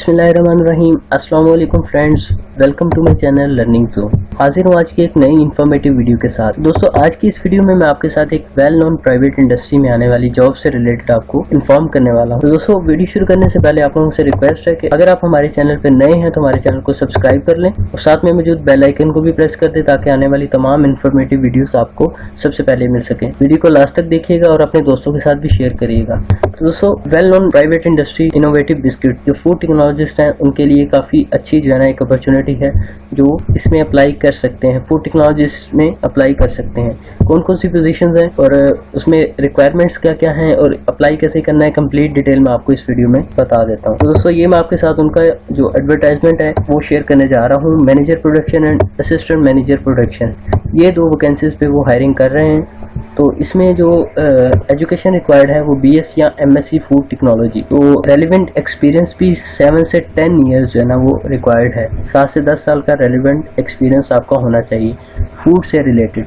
बिस्मिल्लाहिर्रहमानिर्रहीम। अस्सलाम वालेकुम friends, welcome to my channel learning zone. हाजिर हूँ आज की एक नई इन्फॉर्मेटिव वीडियो के साथ। दोस्तों, आज की इस वीडियो में मैं आपके साथ एक वेल नोन प्राइवेट इंडस्ट्री में आने वाली जॉब से रिलेटेड आपको इन्फॉर्म करने वाला हूँ। तो दोस्तों, वीडियो शुरू करने से पहले आप लोगों से रिक्वेस्ट है कि अगर आप हमारे चैनल पर नए हैं तो हमारे चैनल को सब्सक्राइब कर लें और साथ में मौजूद बेल आइकन को भी प्रेस कर दें ताकि आने वाली तमाम इन्फॉर्मेटिव वीडियोस आपको सबसे पहले मिल सके। वीडियो को लास्ट तक देखिएगा और अपने दोस्तों के साथ भी शेयर करिएगा। तो दोस्तों, well known private industry innovative biscuits जो फूड टेक्नोलॉजिस्ट हैं उनके लिए काफ़ी अच्छी जो है ना एक अपॉर्चुनिटी है जो इसमें अप्लाई कर सकते हैं। फूड टेक्नोलॉजिस्ट में अप्लाई कर सकते हैं। कौन कौन सी पोजीशंस हैं और उसमें रिक्वायरमेंट्स क्या क्या हैं और अप्लाई कैसे करना है, कंप्लीट डिटेल में आपको इस वीडियो में बता देता हूँ। तो दोस्तों, ये मैं आपके साथ उनका जो एडवर्टाइजमेंट है वो शेयर करने जा रहा हूँ। Manager production and assistant manager production, ये दो वैकेंसीज पे वो हायरिंग कर रहे हैं। तो इसमें जो एजुकेशन रिक्वायर्ड है वो BS या MSc फूड टेक्नोलॉजी। तो रेलिवेंट एक्सपीरियंस भी 7 से 10 ईयर्स जो है ना वो रिक्वायर्ड है। 7 से 10 साल का रेलिवेंट एक्सपीरियंस आपका होना चाहिए फूड से रिलेटेड।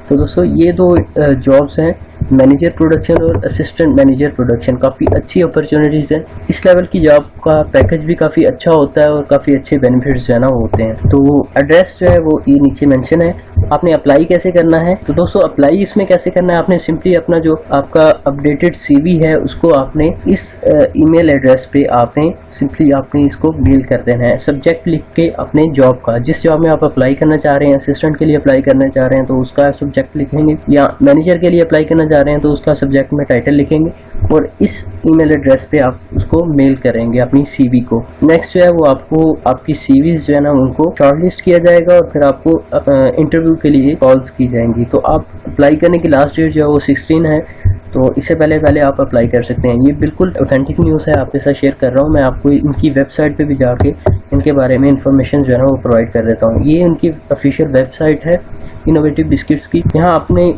तो दोस्तों, ये दो जॉब्स हैं, मैनेजर प्रोडक्शन और असिस्टेंट मैनेजर प्रोडक्शन। काफ़ी अच्छी अपॉर्चुनिटीज़ हैं। इस लेवल की जॉब का पैकेज भी काफ़ी अच्छा होता है और काफ़ी अच्छे बेनिफिट्स जो है ना वो होते हैं। तो एड्रेस जो है वो ये नीचे मेंशन है। आपने अप्लाई कैसे करना है? तो दोस्तों, अप्लाई इसमें कैसे करना है, आपने सिंपली अपना जो आपका अपडेटेड CV है उसको आपने इस ईमेल एड्रेस पे आपने इसको मेल कर देना है। सब्जेक्ट लिख के अपने जॉब का, जिस जॉब में आप अप्लाई करना चाह रहे हैं, असिस्टेंट के लिए अप्लाई करना चाह रहे हैं तो उसका सब्जेक्ट लिखेंगे, या मैनेजर के लिए अप्लाई करना चाह रहे हैं तो उसका सब्जेक्ट में टाइटल लिखेंगे और इस ईमेल एड्रेस पे आप उसको मेल करेंगे अपनी CV को। नेक्स्ट जो है वो आपको आपकी CVs जो है ना उनको शॉर्टलिस्ट किया जाएगा और फिर आपको इंटरव्यू के लिए कॉल्स की जाएंगी। तो आप अप्लाई करने की लास्ट डेट जो है वो 16 है। तो इससे पहले आप अप्लाई कर सकते हैं। ये बिल्कुल ऑथेंटिक न्यूज़ है, आपके साथ शेयर कर रहा हूँ। मैं आपको इनकी वेबसाइट पे भी जाके इनके बारे में इंफॉर्मेशन जो है ना वो प्रोवाइड कर देता हूँ। ये उनकी ऑफिशियल वेबसाइट है इनोवेटिव बिस्किट्स की। यहाँ आपने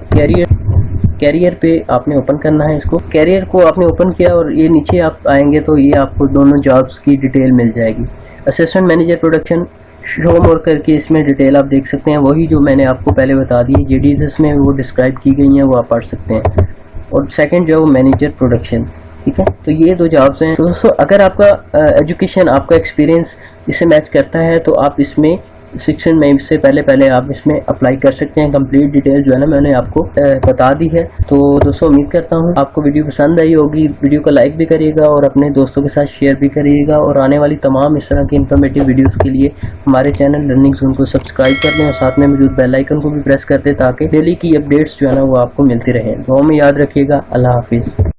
कैरियर पे आपने ओपन करना है। इसको कैरियर को आपने ओपन किया और ये नीचे आप आएंगे तो ये आपको दोनों जॉब्स की डिटेल मिल जाएगी। असिस्टेंट मैनेजर प्रोडक्शन शो मोर करके इसमें डिटेल आप देख सकते हैं। वही जो मैंने आपको पहले बता दी, JDs इसमें वो डिस्क्राइब की गई हैं, वो आप पढ़ सकते हैं। और सेकंड जो है वो मैनेजर प्रोडक्शन, ठीक है। तो ये दो जॉब्स हैं। तो दोस्तों, अगर आपका एजुकेशन, आपका एक्सपीरियंस इससे मैच करता है तो आप इसमें 16 मई से पहले आप इसमें अप्लाई कर सकते हैं। कंप्लीट डिटेल जो है ना मैंने आपको बता दी है। तो दोस्तों, उम्मीद करता हूँ आपको वीडियो पसंद आई होगी। वीडियो को लाइक भी करिएगा और अपने दोस्तों के साथ शेयर भी करिएगा और आने वाली तमाम इस तरह की इन्फॉर्मेटिव वीडियोस के लिए हमारे चैनल लर्निंग जोन को सब्सक्राइब कर दें और साथ में मौजूद बेल आइकन को भी प्रेस कर दें ताकि डेली की अपडेट्स जो है ना वो आपको मिलती रहें। दुआ में याद रखिएगा। अल्लाह हाफिज़।